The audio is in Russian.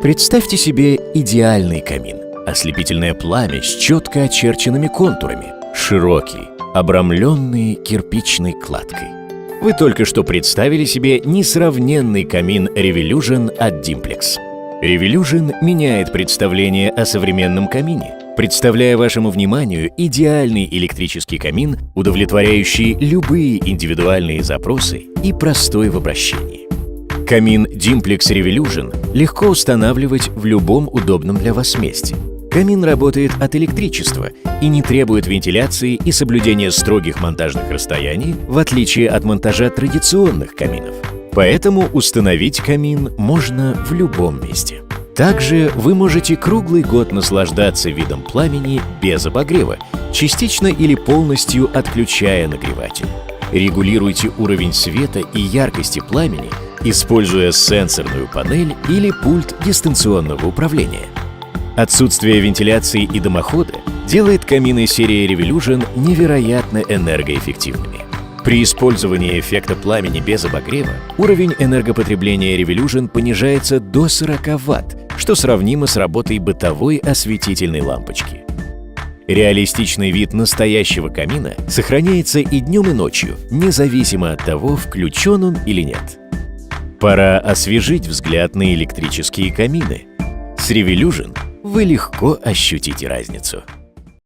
Представьте себе идеальный камин. Ослепительное пламя с четко очерченными контурами, широкий, обрамленный кирпичной кладкой. Вы только что представили себе несравненный камин Revolution от Dimplex. Revolution меняет представление о современном камине, представляя вашему вниманию идеальный электрический камин, удовлетворяющий любые индивидуальные запросы и простой в обращении. Камин Dimplex Revolution легко устанавливать в любом удобном для вас месте. Камин работает от электричества и не требует вентиляции и соблюдения строгих монтажных расстояний, в отличие от монтажа традиционных каминов. Поэтому установить камин можно в любом месте. Также вы можете круглый год наслаждаться видом пламени без обогрева, частично или полностью отключая нагреватель. Регулируйте уровень света и яркости пламени, используя сенсорную панель или пульт дистанционного управления. Отсутствие вентиляции и дымохода делает камины серии Revolution невероятно энергоэффективными. При использовании эффекта пламени без обогрева уровень энергопотребления Revolution понижается до 40 Вт, что сравнимо с работой бытовой осветительной лампочки. Реалистичный вид настоящего камина сохраняется и днем, и ночью, независимо от того, включен он или нет. Пора освежить взгляд на электрические камины. С Revolution вы легко ощутите разницу.